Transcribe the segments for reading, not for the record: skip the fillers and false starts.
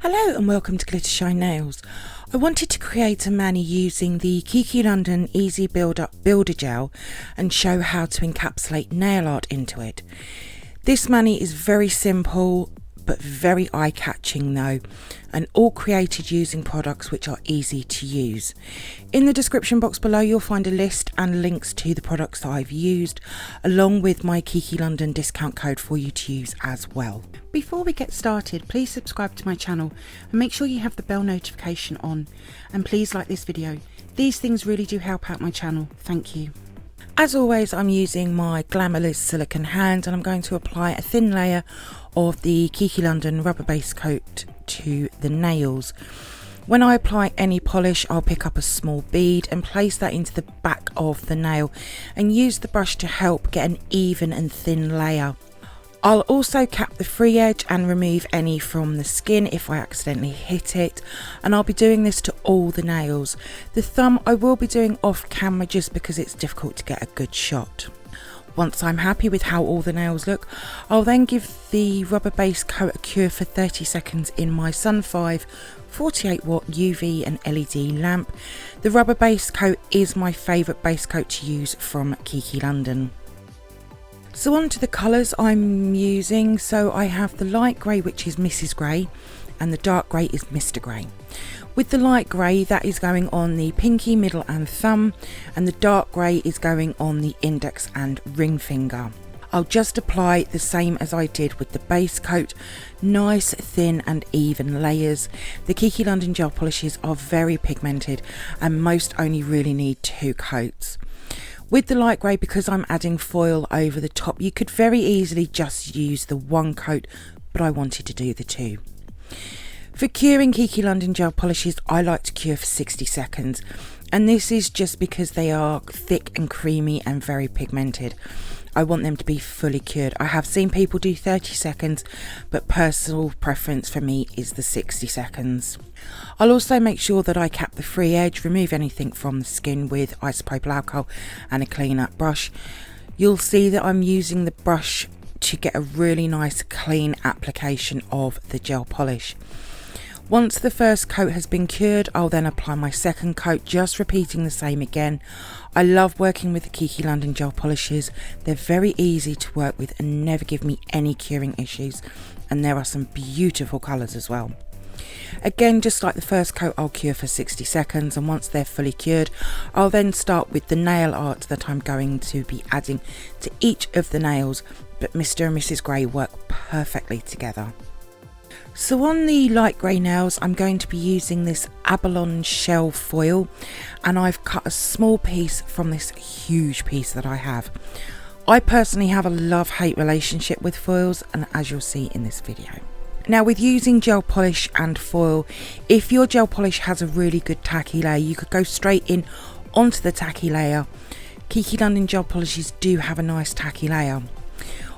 Hello and welcome to glittershinenails. I wanted to create a mani using the Kiki London Easy Build Up Builder Gel and show how to encapsulate nail art into it. This mani is very simple but very eye-catching though, and all created using products which are easy to use. In the description box below you'll find a list and links to the products that I've used, along with my Kiki London discount code for you to use as well. Before we get started, please subscribe to my channel and make sure you have the bell notification on, and please like this video. These things really do help out my channel. Thank you. As always, I'm using my Glamorous silicone hand and I'm going to apply a thin layer of the Kiki London rubber base coat to the nails. When I apply any polish, I'll pick up a small bead and place that into the back of the nail and use the brush to help get an even and thin layer. I'll also cap the free edge and remove any from the skin if I accidentally hit it, and I'll be doing this to all the nails. The thumb I will be doing off camera just because it's difficult to get a good shot. Once I'm happy with how all the nails look, I'll then give the rubber base coat a cure for 30 seconds in my Sun 5 48 watt UV and LED lamp. The rubber base coat is my favourite base coat to use from Kiki London. So on to the colours I'm using. So I have the light grey, which is Mrs. Grey, and the dark grey is Mr. Grey. With the light grey, that is going on the pinky, middle and thumb, and the dark grey is going on the index and ring finger. I'll just apply the same as I did with the base coat, nice thin and even layers. The Kiki London gel polishes are very pigmented and most only really need 2 coats. With the light grey, because I'm adding foil over the top, you could very easily just use the 1 coat, but I wanted to do the 2. For curing Kiki London gel polishes, I like to cure for 60 seconds, and this is just because they are thick and creamy and very pigmented. I want them to be fully cured. I have seen people do 30 seconds, but personal preference for me is the 60 seconds. I'll also make sure that I cap the free edge, remove anything from the skin with isopropyl alcohol and a clean up brush. You'll see that I'm using the brush to get a really nice clean application of the gel polish. Once the first coat has been cured, I'll then apply my second coat, just repeating the same again. I love working with the Kiki London gel polishes. They're very easy to work with and never give me any curing issues, and there are some beautiful colours as well. Again, just like the first coat, I'll cure for 60 seconds, and once they're fully cured, I'll then start with the nail art that I'm going to be adding to each of the nails, but Mr. and Mrs. Grey work perfectly together. So on the light grey nails, I'm going to be using this Abalone shell foil, and I've cut a small piece from this huge piece that I have. I personally have a love-hate relationship with foils, and as you'll see in this video. Now, with using gel polish and foil, if your gel polish has a really good tacky layer, you could go straight in onto the tacky layer. Kiki London gel polishes do have a nice tacky layer.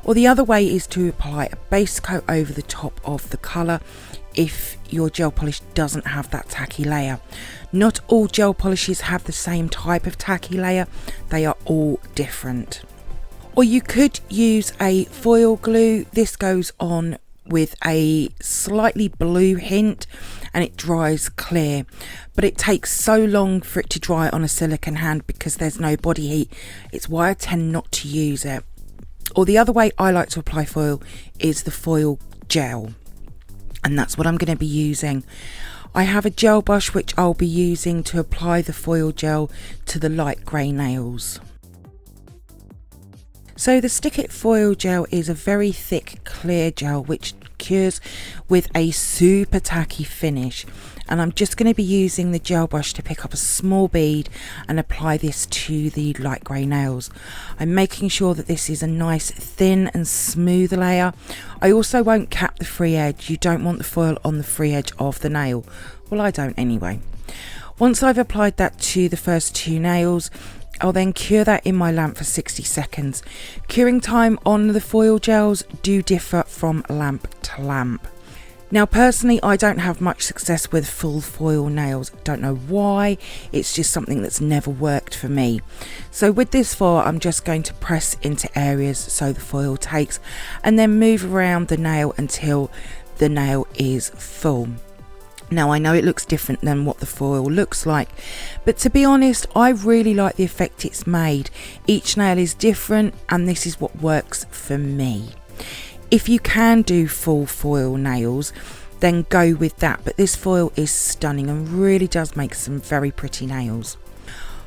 Or the other way is to apply a base coat over the top of the colour if your gel polish doesn't have that tacky layer. Not all gel polishes have the same type of tacky layer, they are all different. Or you could use a foil glue. This goes on with a slightly blue hint and it dries clear, but it takes so long for it to dry on a silicone hand because there's no body heat. It's why I tend not to use it. Or the other way I like to apply foil is the foil gel, and that's what I'm going to be using. I have a gel brush which I'll be using to apply the foil gel to the light grey nails. So the Stick It foil gel is a very thick clear gel which cures with a super tacky finish, and I'm just going to be using the gel brush to pick up a small bead and apply this to the light grey nails. I'm making sure that this is a nice thin and smooth layer. I also won't cap the free edge. You don't want the foil on the free edge of the nail. Well, I don't anyway. Once I've applied that to the first 2 nails, I'll then cure that in my lamp for 60 seconds. Curing time on the foil gels do differ from lamp to lamp. Now personally, I don't have much success with full foil nails. Don't know why, it's just something that's never worked for me. So with this foil, I'm just going to press into areas so the foil takes, and then move around the nail until the nail is full. Now I know it looks different than what the foil looks like, but to be honest, I really like the effect it's made. Each nail is different and this is what works for me. If you can do full foil nails, then go with that, but this foil is stunning and really does make some very pretty nails.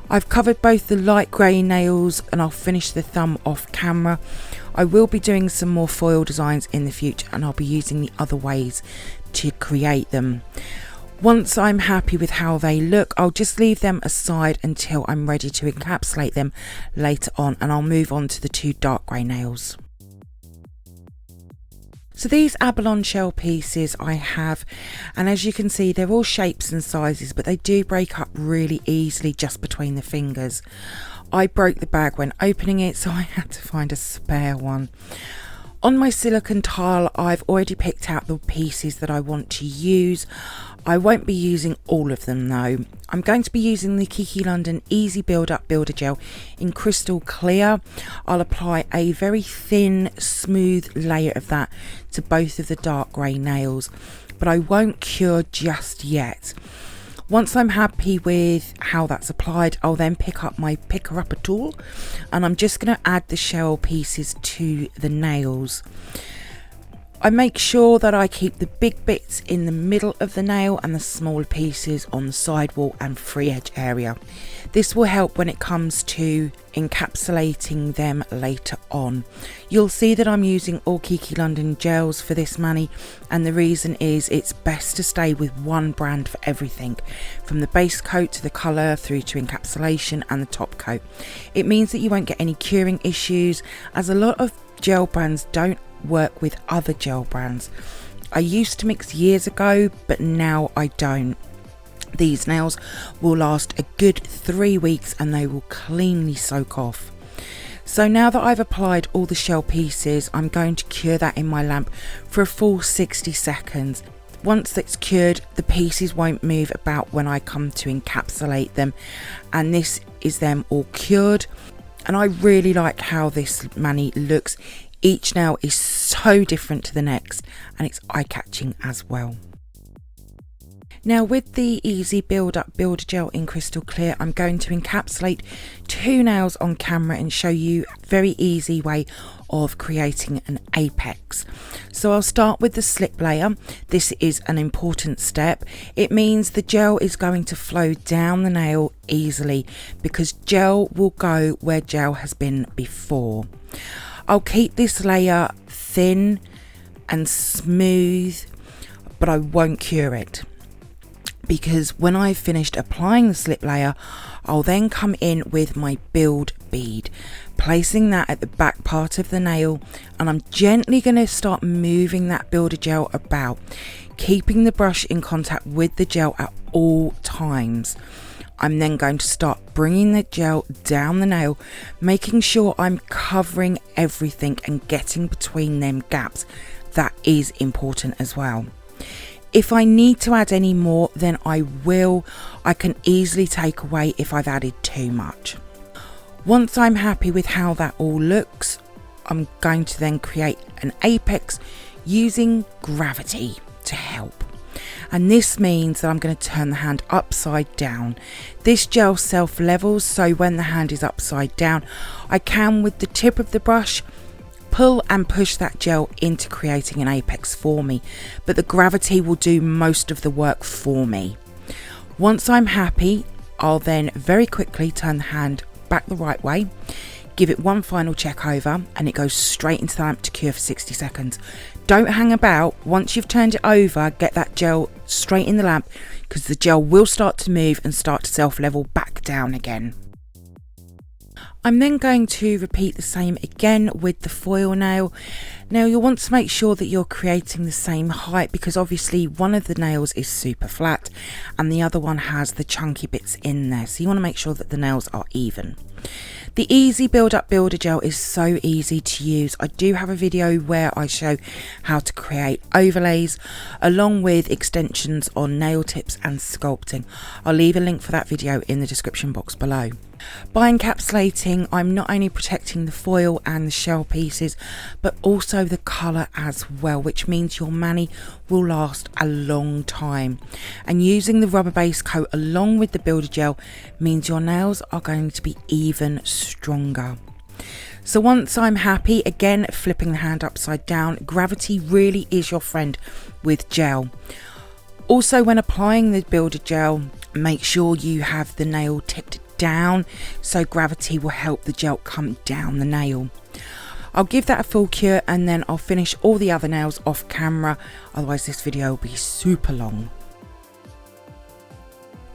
I've covered both the light grey nails and I'll finish the thumb off camera. I will be doing some more foil designs in the future and I'll be using the other ways to create them. Once I'm happy with how they look, I'll just leave them aside until I'm ready to encapsulate them later on, and I'll move on to the two dark grey nails. So these Abalone shell pieces I have, and as you can see they're all shapes and sizes, but they do break up really easily just between the fingers. I broke the bag when opening it, so I had to find a spare one. On my silicone tile, I've already picked out the pieces that I want to use. I won't be using all of them though. I'm going to be using the Kiki London Easy Build Up Builder Gel in crystal clear. I'll apply a very thin, smooth layer of that to both of the dark grey nails, but I won't cure just yet. Once I'm happy with how that's applied, I'll then pick up my picker upper tool and I'm just going to add the shell pieces to the nails. I make sure that I keep the big bits in the middle of the nail and the smaller pieces on the sidewall and free edge area. This will help when it comes to encapsulating them later on. You'll see that I'm using all Kiki London gels for this mani, and the reason is it's best to stay with one brand for everything, from the base coat to the colour through to encapsulation and the top coat. It means that you won't get any curing issues, as a lot of gel brands don't work with other gel brands. I used to mix years ago, but now I don't. These nails will last a good 3 weeks and they will cleanly soak off. So now that I've applied all the shell pieces, I'm going to cure that in my lamp for a full 60 seconds. Once it's cured, the pieces won't move about when I come to encapsulate them, and this is them all cured. And I really like how this mani looks. Each nail is so different to the next and it's eye-catching as well. Now with the Easy Build Up Builder Gel in crystal clear, I'm going to encapsulate 2 nails on camera and show you a very easy way of creating an apex. So I'll start with the slip layer. This is an important step. It means the gel is going to flow down the nail easily because gel will go where gel has been before. I'll keep this layer thin and smooth, but I won't cure it, because when I've finished applying the slip layer, I'll then come in with my build bead, placing that at the back part of the nail, and I'm gently going to start moving that builder gel about, keeping the brush in contact with the gel at all times. I'm then going to start bringing the gel down the nail, making sure I'm covering everything and getting between them gaps. That is important as well. If I need to add any more, then I will. I can easily take away if I've added too much. Once I'm happy with how that all looks, I'm going to then create an apex using gravity to help. And this means that I'm going to turn the hand upside down. This gel self levels, so when the hand is upside down, I can, with the tip of the brush, pull and push that gel into creating an apex for me, but the gravity will do most of the work for me. Once I'm happy, I'll then very quickly turn the hand back the right way, give it one final check over, and it goes straight into the lamp to cure for 60 seconds. Don't hang about. Once you've turned it over, get that gel straight in the lamp, because the gel will start to move and start to self-level back down again. I'm then going to repeat the same again with the foil nail. Now you'll want to make sure that you're creating the same height, because obviously one of the nails is super flat and the other one has the chunky bits in there, so you want to make sure that the nails are even. The Easy Build Up Builder Gel is so easy to use. I do have a video where I show how to create overlays along with extensions on nail tips and sculpting. I'll leave a link for that video in the description box below. By encapsulating, I'm not only protecting the foil and the shell pieces, but also the colour as well, which means your mani will last a long time. And using the rubber base coat along with the builder gel means your nails are going to be even stronger. So once I'm happy, again flipping the hand upside down, gravity really is your friend with gel. Also, when applying the builder gel, make sure you have the nail tipped down so gravity will help the gel come down the nail. I'll give that a full cure and then I'll finish all the other nails off camera, otherwise this video will be super long.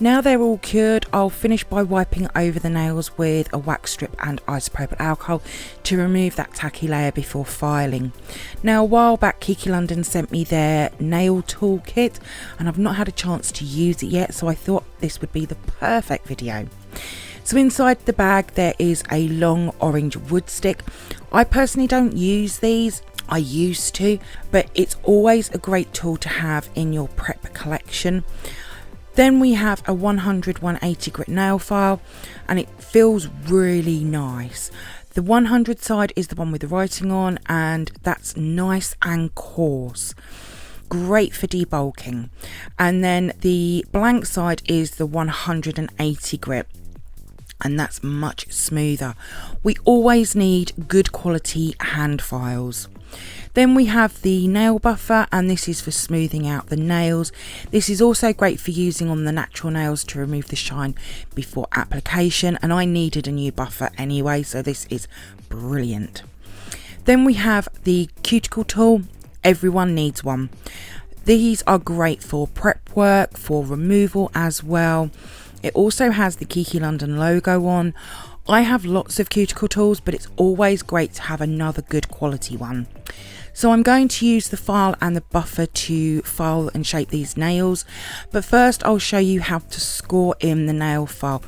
Now they're all cured, I'll finish by wiping over the nails with a wax strip and isopropyl alcohol to remove that tacky layer before filing. Now a while back Kiki London sent me their nail toolkit and I've not had a chance to use it yet, so I thought this would be the perfect video. So inside the bag there is a long orange wood stick. I personally don't use these, I used to, but it's always a great tool to have in your prep collection. Then we have a 100/180 grit nail file and it feels really nice. The 100 side is the one with the writing on and that's nice and coarse. Great for debulking. And then the blank side is the 180 grit and that's much smoother. We always need good quality hand files. Then we have the nail buffer and this is for smoothing out the nails. This is also great for using on the natural nails to remove the shine before application, and I needed a new buffer anyway, so this is brilliant. Then we have the cuticle tool. Everyone needs one. These are great for prep work, for removal as well. It also has the Kiki London logo on. I have lots of cuticle tools, but it's always great to have another good quality one. So I'm going to use the file and the buffer to file and shape these nails, but first I'll show you how to score in the nail file.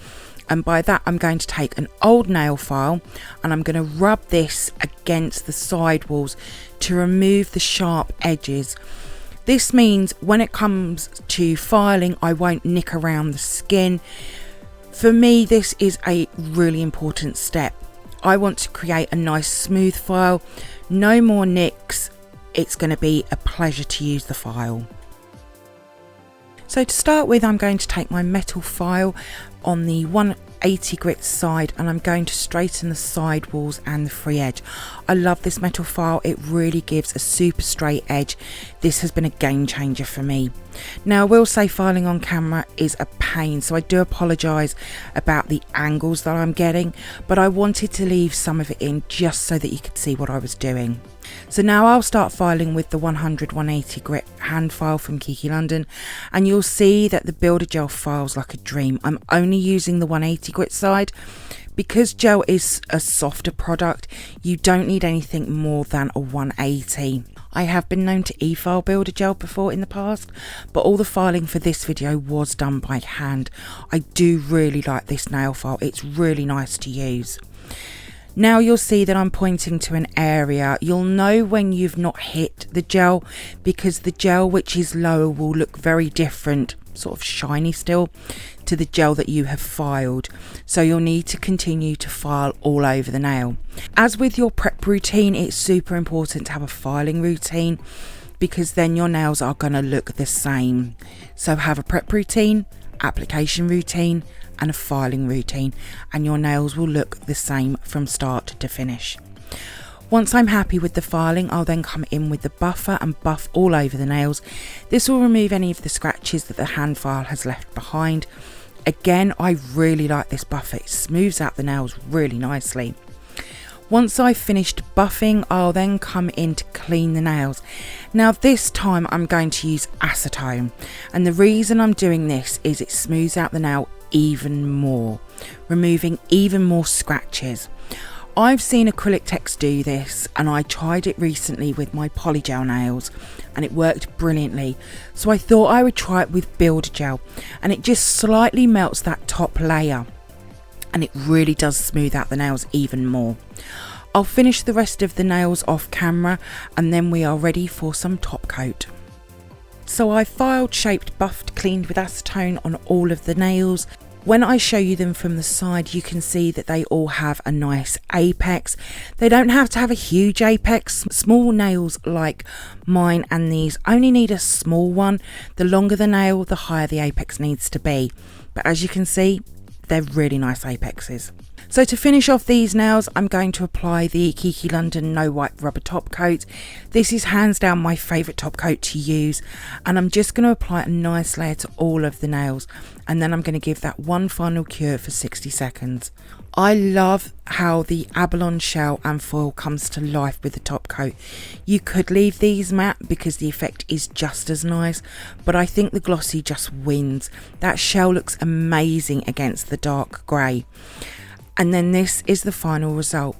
And by that I'm going to take an old nail file and I'm going to rub this against the side walls to remove the sharp edges. This means when it comes to filing I won't nick around the skin. For me this is a really important step. I want to create a nice smooth file, no more nicks. It's going to be a pleasure to use the file. So to start with I'm going to take my metal file on the 180 grit side and I'm going to straighten the side walls and the free edge. I love this metal file, it really gives a super straight edge. This has been a game changer for me. Now I will say filing on camera is a pain, so I do apologise about the angles that I'm getting, but I wanted to leave some of it in just so that you could see what I was doing. So now I'll start filing with the 100/180 grit hand file from Kiki London and you'll see that the builder gel files like a dream. I'm only using the 180 grit side. Because gel is a softer product, you don't need anything more than a 180. I have been known to e-file builder gel before in the past, but all the filing for this video was done by hand. I do really like this nail file, it's really nice to use. Now you'll see that I'm pointing to an area. You'll know when you've not hit the gel because the gel which is lower will look very different, sort of shiny still, to the gel that you have filed. So you'll need to continue to file all over the nail. As with your prep routine, it's super important to have a filing routine because then your nails are going to look the same. So have a prep routine, application routine and a filing routine and your nails will look the same from start to finish. Once I'm happy with the filing, I'll then come in with the buffer and buff all over the nails. This will remove any of the scratches that the hand file has left behind. Again, I really like this buffer, it smooths out the nails really nicely. Once I've finished buffing, I'll then come in to clean the nails. Now this time I'm going to use acetone, and the reason I'm doing this is it smooths out the nail even more, removing even more scratches. I've seen acrylic techs do this and I tried it recently with my polygel nails. and it worked brilliantly. So I thought I would try it with Builder Gel, and it just slightly melts that top layer and it really does smooth out the nails even more. I'll finish the rest of the nails off camera and then we are ready for some top coat. So I filed, shaped, buffed, cleaned with acetone on all of the nails. When I show you them from the side, you can see that they all have a nice apex. They don't have to have a huge apex. Small nails like mine and these only need a small one. The longer the nail, the higher the apex needs to be. But as you can see, they're really nice apexes. So to finish off these nails, I'm going to apply the Kiki London No Wipe Rubber Top Coat. This is hands down my favourite top coat to use, and I'm just going to apply a nice layer to all of the nails, and then I'm going to give that one final cure for 60 seconds. I love how the Abalone shell and foil comes to life with the top coat. You could leave these matte because the effect is just as nice, but I think the glossy just wins. That shell looks amazing against the dark grey. And then this is the final result.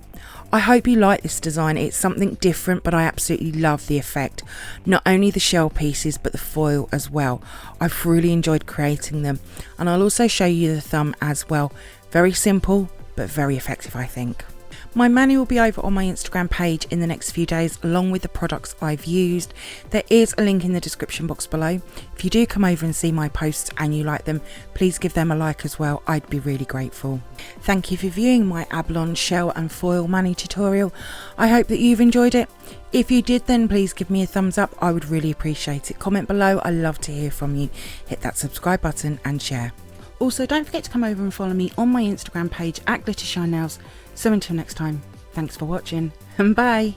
I hope you like this design. It's something different, but I absolutely love the effect. Not only the shell pieces, but the foil as well. I've really enjoyed creating them. And I'll also show you the thumb as well. Very simple, but very effective, I think. My manual will be over on my Instagram page in the next few days, along with the products I've used. There is a link in the description box below. If you do come over and see my posts and you like them, please give them a like as well. I'd be really grateful. Thank you for viewing my Abalone shell and foil mani tutorial. I hope that you've enjoyed it. If you did, then please give me a thumbs up. I would really appreciate it. Comment below. I love to hear from you. Hit that subscribe button and share. Also, don't forget to come over and follow me on my Instagram page at glittershinenails. So until next time, thanks for watching and bye.